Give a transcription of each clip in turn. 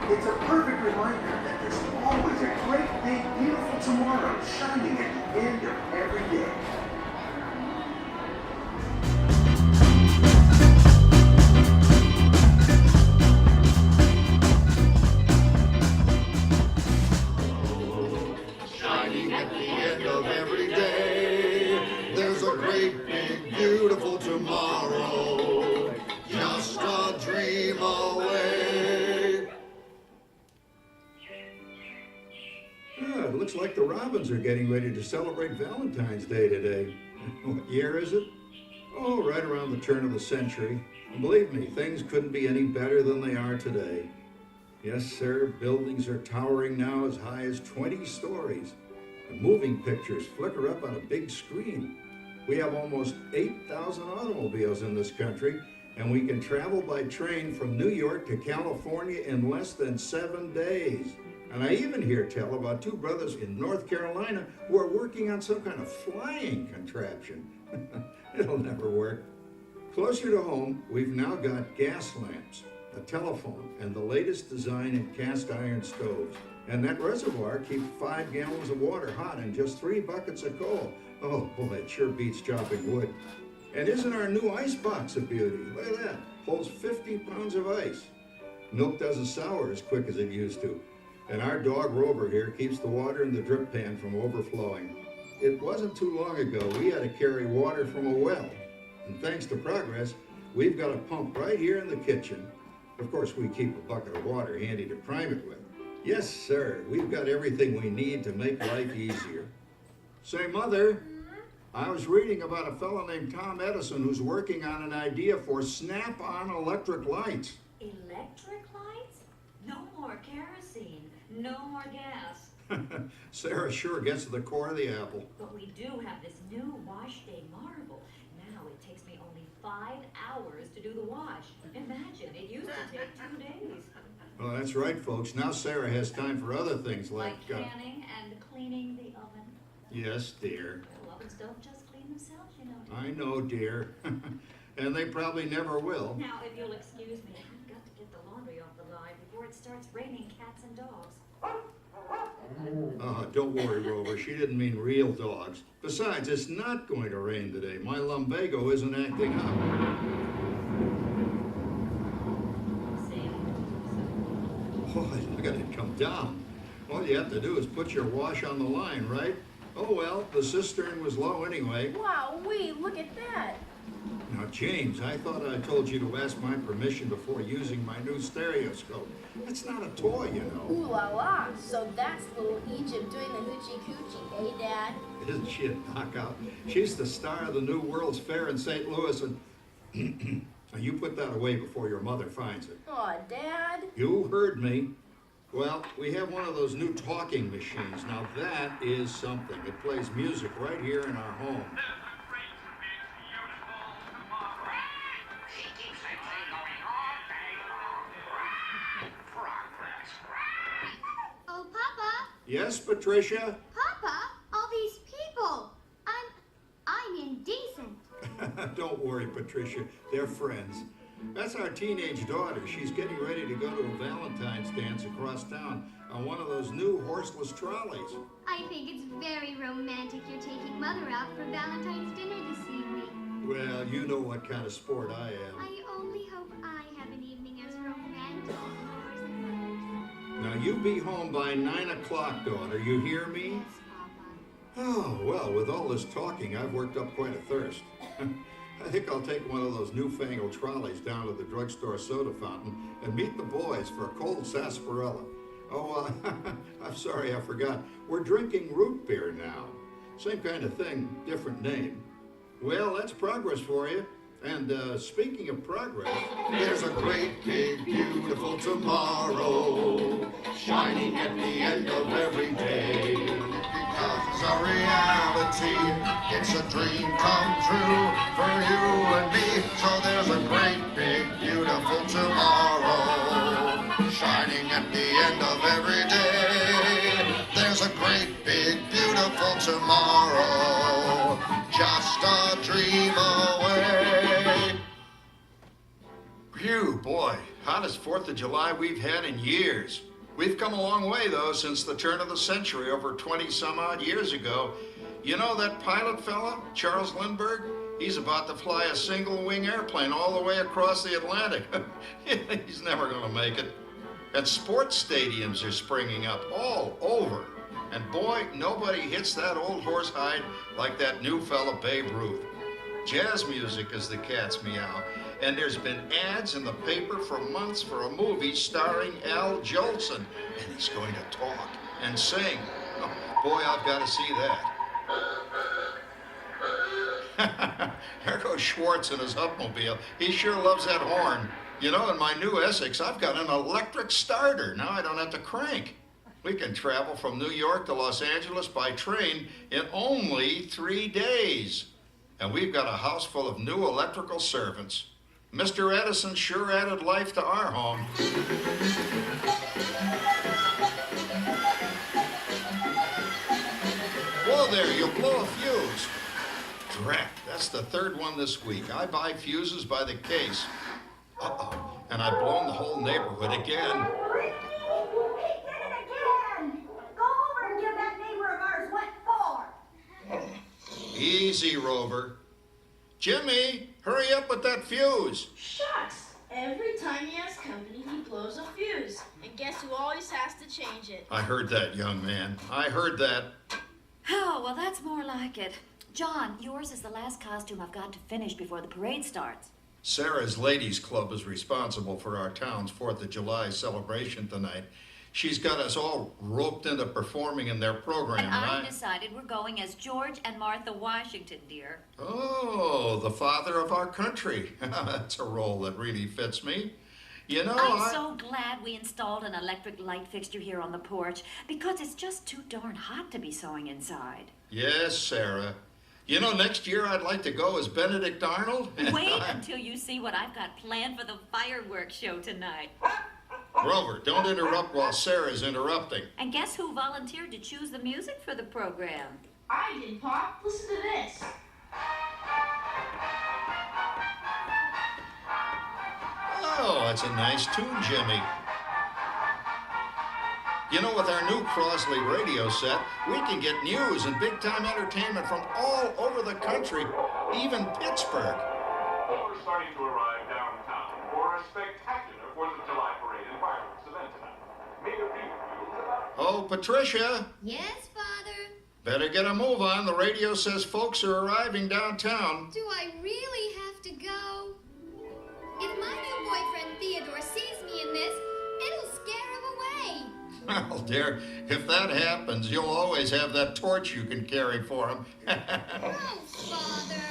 It's a perfect reminder that there's always a great, big, beautiful tomorrow shining at the end of every day. Shining at the end of every day, there's a great, big, beautiful tomorrow, just a dream away. Yeah, it looks like the Robins are getting ready to celebrate Valentine's Day today. What year is it? Oh, right around the turn of the century. And believe me, things couldn't be any better than they are today. Yes, sir, buildings are towering now as high as 20 stories. And moving pictures flicker up on a big screen. We have almost 8,000 automobiles in this country, and we can travel by train from New York to California in less than 7 days. And I even hear tell about two brothers in North Carolina who are working on some kind of flying contraption. It'll never work. Closer to home, we've now got gas lamps, a telephone, and the latest design in cast iron stoves. And that reservoir keeps 5 gallons of water hot and just 3 buckets of coal. Oh boy, it sure beats chopping wood. And isn't our new ice box a beauty? Look at that, holds 50 pounds of ice. Milk doesn't sour as quick as it used to. And our dog Rover here keeps the water in the drip pan from overflowing. It wasn't too long ago we had to carry water from a well. And thanks to progress, we've got a pump right here in the kitchen. Of course, we keep a bucket of water handy to prime it with. Yes, sir, we've got everything we need to make life easier. Say, Mother, I was reading about a fellow named Tom Edison who's working on an idea for snap-on electric lights. Electric lights? No more kerosene. No more gas. Sarah sure gets to the core of the apple. But we do have this new wash day marvel. Now it takes me only 5 hours to do the wash. Imagine, it used to take 2 days. Well, that's right, folks. Now Sarah has time for other things like canning and cleaning the oven. Yes, dear. Well, ovens don't just clean themselves, you know. I know, dear. And they probably never will. Now, if you'll excuse me, I've got to get the laundry off the line before it starts raining cats and dogs. Don't worry, Rover. She didn't mean real dogs. Besides, it's not going to rain today. My lumbago isn't acting up. Boy, look at it come down. All you have to do is put your wash on the line, right? Oh, well, the cistern was low anyway. Wow, look at that. Now, James, I thought I told you to ask my permission before using my new stereoscope. It's not a toy, you know. Ooh la la. So that's little Egypt doing the hoochie coochie, eh, Dad? Isn't she a knockout? She's the star of the new World's Fair in St. Louis, and you put that away before your mother finds it. Aw, Dad. You heard me. Well, we have one of those new talking machines. Now that is something. It plays music right here in our home. Oh, Papa. Yes, Patricia? Papa, all these people. I'm indecent. Don't worry, Patricia. They're friends. That's our teenage daughter. She's getting ready to go to a Valentine's dance across town on one of those new horseless trolleys. I think it's very romantic you're taking Mother out for Valentine's dinner this evening. Well, you know what kind of sport I am. I only hope I have an evening as romantic as yours and Mother's. Now, you be home by 9 o'clock, daughter. You hear me? Yes, Papa. Oh, well, with all this talking, I've worked up quite a thirst. I think I'll take one of those newfangled trolleys down to the drugstore soda fountain and meet the boys for a cold sarsaparilla. Oh, I'm sorry, I forgot. We're drinking root beer now. Same kind of thing, different name. Well, that's progress for you. And speaking of progress, There's a great, big, beautiful tomorrow, shining at the end of every day. Because it's a reality, it's a dream come true for you and me. So there's a great, big, beautiful tomorrow, shining at the end of every day. There's a great, big, beautiful tomorrow, just a dream away. Phew, boy, Hottest 4th of July we've had in years. We've come a long way, though, since the turn of the century, over 20-some-odd years ago. You know that pilot fella, Charles Lindbergh? He's about to fly a single-wing airplane all the way across the Atlantic. He's never going to make it. And sports stadiums are springing up all over. And boy, nobody hits that old horsehide like that new fella Babe Ruth. Jazz music is the cat's meow. And there's been ads in the paper for months for a movie starring Al Jolson. And he's going to talk and sing. Oh, boy, I've got to see that. There goes Schwartz in his Hupmobile. He sure loves that horn. You know, in my new Essex, I've got an electric starter. Now I don't have to crank. We can travel from New York to Los Angeles by train in only 3 days. And we've got a house full of new electrical servants. Mr. Edison sure added life to our home. Whoa there, you'll blow a fuse. Drat, that's the 3rd one this week. I buy fuses by the case. Uh-oh, and I've blown the whole neighborhood again. He did it again! Go over and give that neighbor of ours what for. Easy, Rover. Jimmy, hurry up with that fuse. Shucks! Every time he has company, he blows a fuse. And guess who always has to change it? I heard that, young man. I heard that. Oh, well, that's more like it. John, yours is the last costume I've got to finish before the parade starts. Sarah's Ladies Club is responsible for our town's 4th of July celebration tonight. She's got us all roped into performing in their program. And I decided we're going as George and Martha Washington, dear. Oh, the father of our country. That's a role that really fits me. You know, I'm so glad we installed an electric light fixture here on the porch, because it's just too darn hot to be sewing inside. Yes, Sarah. You know, next year I'd like to go as Benedict Arnold. Wait until you see what I've got planned for the fireworks show tonight. Grover, don't interrupt while Sarah's interrupting. And guess who volunteered to choose the music for the program? I did, Pop. Listen to this. Oh, that's a nice tune, Jimmy. You know, with our new Crosley radio set, we can get news and big-time entertainment from all over the country, even Pittsburgh. We're starting to arrive downtown for a spectacular 4th of July parade and fireworks event tonight. Make a preview. Oh, Patricia, Yes, Father? better get a move on. The radio says folks are arriving downtown. Do I really have to go? If my new boyfriend Theodore sees me in this, it'll scare him away. Well, dear, if that happens, you'll always have that torch you can carry for him. Oh, Father.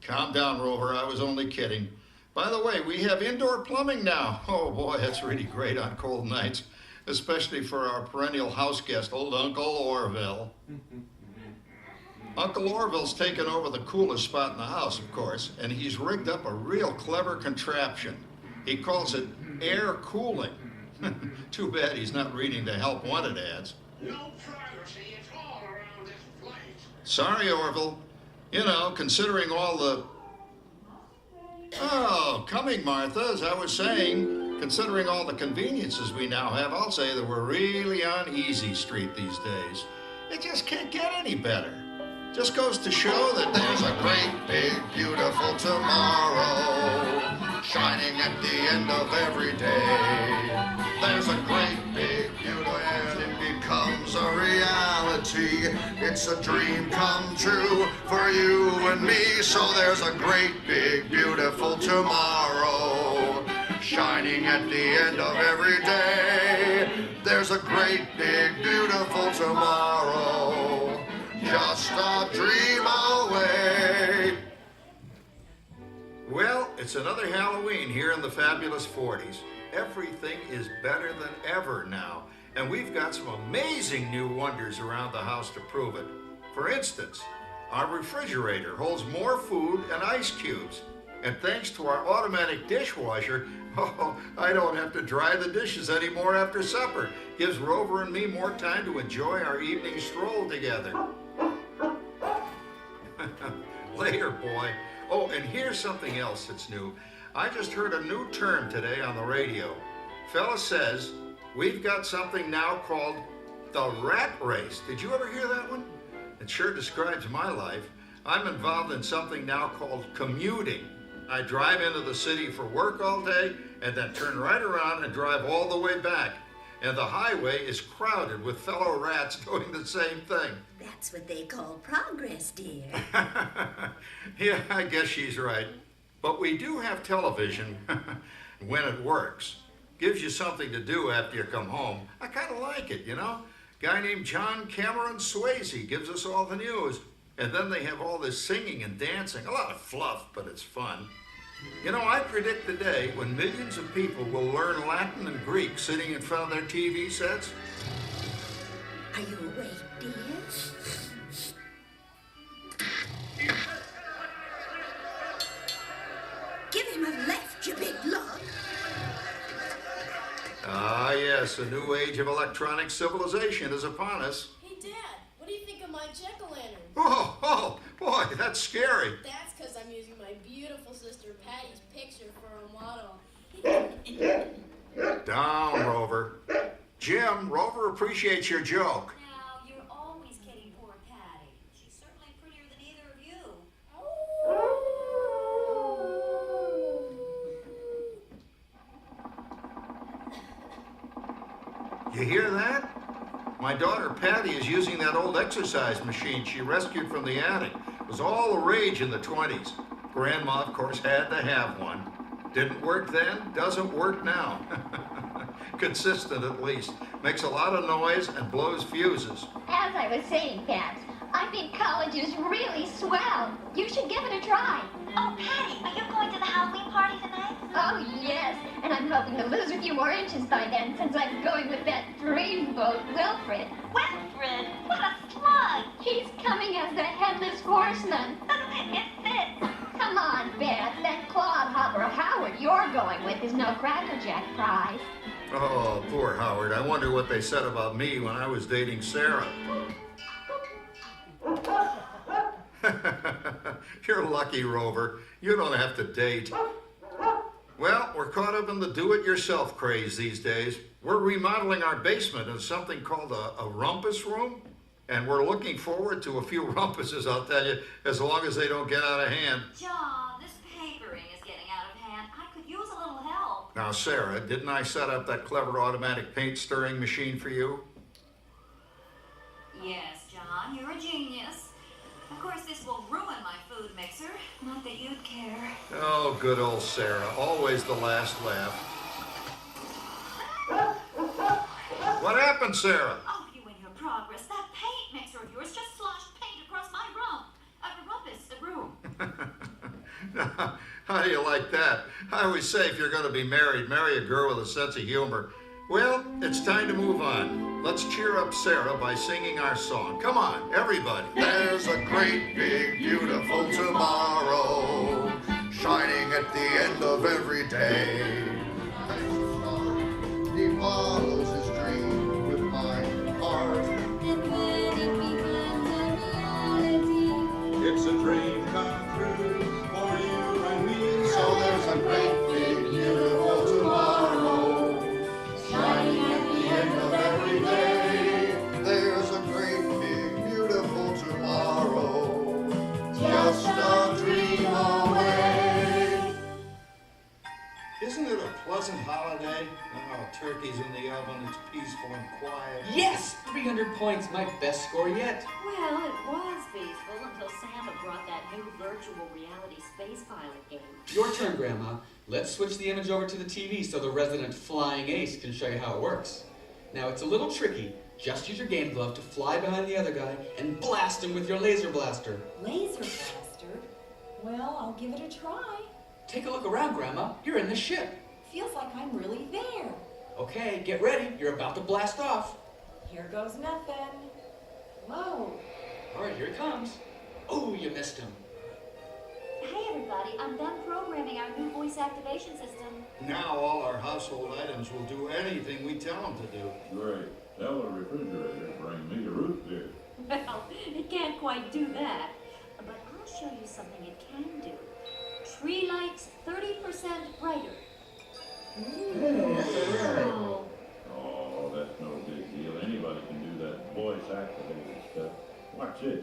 Calm down, Rover. I was only kidding. By the way, we have indoor plumbing now. Oh, boy, that's really great on cold nights, especially for our perennial house guest, old Uncle Orville. Uncle Orville's taken over the coolest spot in the house, of course, and he's rigged up a real clever contraption. He calls it air cooling. Too bad he's not reading the help wanted ads. No privacy at all around this place. Sorry, Orville. You know, considering all the... Oh, coming, Martha, as I was saying, considering all the conveniences we now have, I'll say that we're really on easy street these days. It just can't get any better. Just goes to show that There's a great, big, beautiful tomorrow shining at the end of every day. There's a great, big, beautiful, and it becomes a reality. It's a dream come true for you and me. So there's a great, big, beautiful tomorrow shining at the end of every day. There's a great, big, beautiful tomorrow, just a dream away. Well, it's another Halloween here in the fabulous 40s. Everything is better than ever now, and we've got some amazing new wonders around the house to prove it. For instance, our refrigerator holds more food and ice cubes, and thanks to our automatic dishwasher, I don't have to dry the dishes anymore after supper. Gives Rover and me more time to enjoy our evening stroll together. Later, boy. Oh, and here's something else that's new. I just heard a new term today on the radio. Fella says we've got something now called the rat race. Did you ever hear that one? It sure describes my life. I'm involved in something now called commuting. I drive into the city for work all day and then turn right around and drive all the way back. And the highway is crowded with fellow rats doing the same thing. That's what they call progress, dear. Yeah, I guess she's right. But we do have television when it works. Gives you something to do after you come home. I kind of like it, you know? Guy named John Cameron Swayze gives us all the news. And then they have all this singing and dancing. A lot of fluff, but it's fun. You know, I predict the day when millions of people will learn Latin and Greek sitting in front of their TV sets. Are you awake, dear? Give him a left, you big lug. Ah, yes, a new age of electronic civilization is upon us. Hey, Dad, what do you think of my jack-o'-lantern? Oh, boy, that's scary. That's because I'm using my beautiful sister Patty's picture for a model. Down, Rover. Jim, Rover appreciates your joke. Now, you're always kidding poor Patty. She's certainly prettier than either of you. You hear that? My daughter Patty is using that old exercise machine she rescued from the attic. It was all the rage in the 20s. Grandma, of course, had to have one. Didn't work then, doesn't work now. Consistent, at least. Makes a lot of noise and blows fuses. As I was saying, Pat, I think college is really swell. You should give it a try. Oh, Patty, are you going to the Halloween party tonight? Oh, yes, and I'm hoping to lose a few more inches by then since I'm going with that dreamboat, Wilfred. Wilfred, what a slug! He's coming as the headless horseman. It fits. Come on, Beth, that clodhopper Howard you're going with is no Cracker Jack prize. Oh, poor Howard. I wonder what they said about me when I was dating Sarah. You're lucky, Rover. You don't have to date. Well, we're caught up in the do-it-yourself craze these days. We're remodeling our basement in something called a rumpus room, and we're looking forward to a few rumpuses, I'll tell you, as long as they don't get out of hand. John, this papering is getting out of hand. I could use a little help. Now, Sarah, didn't I set up that clever automatic paint stirring machine for you? Yes, John, you're a genius. Of course, this will ruin my food mixer. Not that you'd care. Oh, good old Sarah. Always the last laugh. What happened, Sarah? Oh, you and your progress. That paint mixer of yours just sloshed paint across my room. How do you like that? I always say if you're going to be married, marry a girl with a sense of humor. Well, it's time to move on. Let's cheer up Sarah by singing our song. Come on, everybody. There's a great, big, beautiful tomorrow shining at the end of every day. He follows his dream with my heart. And when it becomes a reality, It's a dream come true for you and me. So there's a great, big, beautiful tomorrow shining at the end of every day. There's a great, big, beautiful tomorrow just a dream away. Isn't it a pleasant holiday? Oh, turkey's in the oven, it's peaceful and quiet. Yes! 300 points, my best score yet. Well, it was peaceful until Santa brought that new virtual reality space pilot game. Your turn, Grandma. Let's switch the image over to the TV so the resident flying ace can show you how it works. Now, it's a little tricky. Just use your game glove to fly behind the other guy and blast him with your laser blaster. Laser blaster? Well, I'll give it a try. Take a look around, Grandma. You're in the ship. Feels like I'm really there. Okay, get ready. You're about to blast off. Here goes nothing. Whoa. All right, here he comes. Oh, you missed him. Hey, everybody, I'm done programming our new voice activation system. Now all our household items will do anything we tell them to do. Great. Tell the refrigerator to bring me a root beer. Well, it can't quite do that. But I'll show you something it can do. Tree lights 30% brighter. Oh, that's no big deal. Anybody can do that voice-activated stuff. Watch this.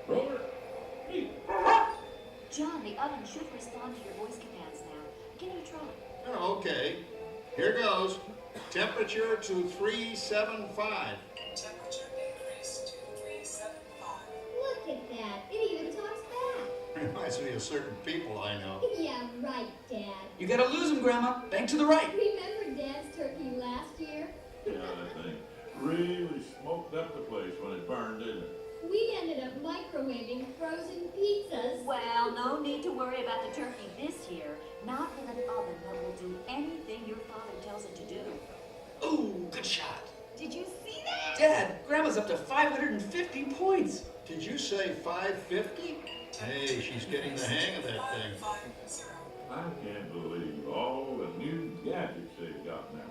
Roller. Hey. John, the oven should respond to your voice commands now. Give it a try. Oh, okay. Here goes. Temperature to 375. Temperature increased to 375. Look at that. It even talks back. Reminds me of certain people I know. Yeah, right, Dad. You gotta lose them, Grandma. Bank to the right. Remember Dad's turkey last year? Yeah, that thing really smoked up the place when it burned, didn't it? We ended up microwaving frozen pizzas. Well, no need to worry about the turkey this year. Not with an oven that will do anything your father tells it to do. Ooh, good shot. Did you see that? Dad, Grandma's up to 550 points. Did you say 550? Hey, she's getting the hang of that thing. I can't believe all the new gadgets they've got now.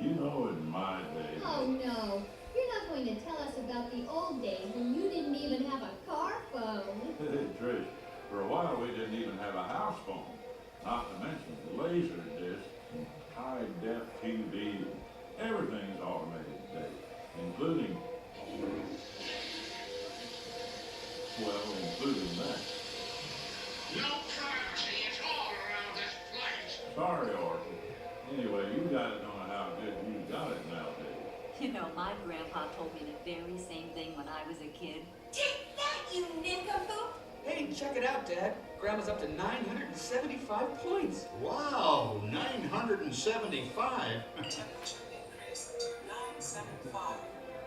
You know, in my day. Oh, no. You're not going to tell us about the old days when you didn't even have a car phone. Trish, for a while we didn't even have a house phone. Not to mention laser discs, high-def TV. Everything's automated today, including that. No privacy at all around this place. Sorry, Oracle. Anyway, you guys don't know how good you got it nowadays. You know, my grandpa told me the very same thing when I was a kid. Take that, you nincompoop! Hey, check it out, Dad. Grandma's up to 975 points. Wow, 975. Temperature increased to 975.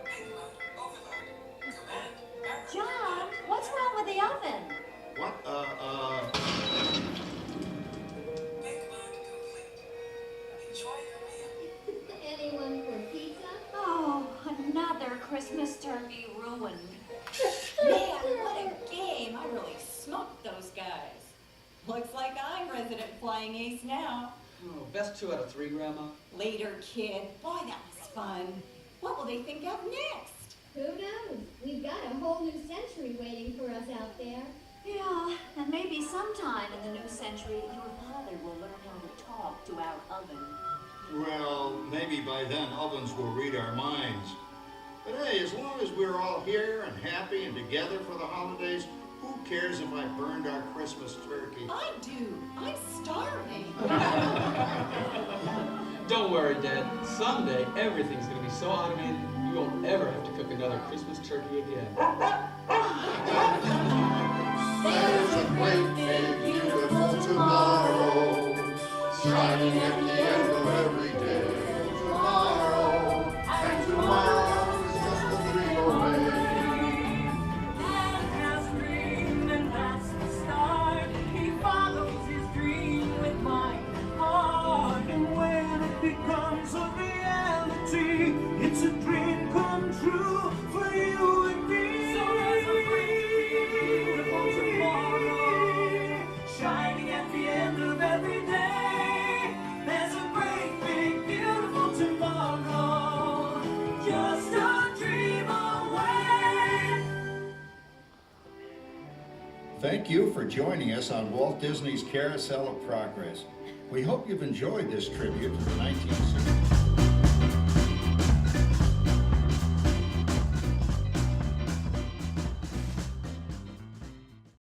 Payload overload. Command error. John, what's wrong with the oven? What? Payload complete. Enjoy your meal. Anyone for pizza? Oh, another Christmas turkey ruined. Man, what a game. I really smoked those guys. Looks like I'm resident flying ace now. Oh, best 2 out of 3, Grandma. Later, kid. Boy, that was fun. What will they think of next? Who knows? We've got a whole new century waiting for us out there. Yeah, and maybe sometime in the new century, your father will learn how to talk to our oven. Well, maybe by then ovens will read our minds. But hey, as long as we're all here and happy and together for the holidays, who cares if I burned our Christmas turkey? I do. I'm starving. Don't worry, Dad. Someday, everything's gonna be so automated, you won't ever have to cook another Christmas turkey again. There's a great big beautiful tomorrow, shining at the end of every day. Tomorrow, and tomorrow is just a dream away. Man has dreamed, and that's the start. He follows his dream with mind and heart. And when it becomes a reality, it's a dream come true for you and me. So there's a great beautiful tomorrow, shining at the end of every day. There's a great big beautiful tomorrow, just a dream away. Thank you for joining us on Walt Disney's Carousel of Progress. We hope you've enjoyed this tribute to the 1960s.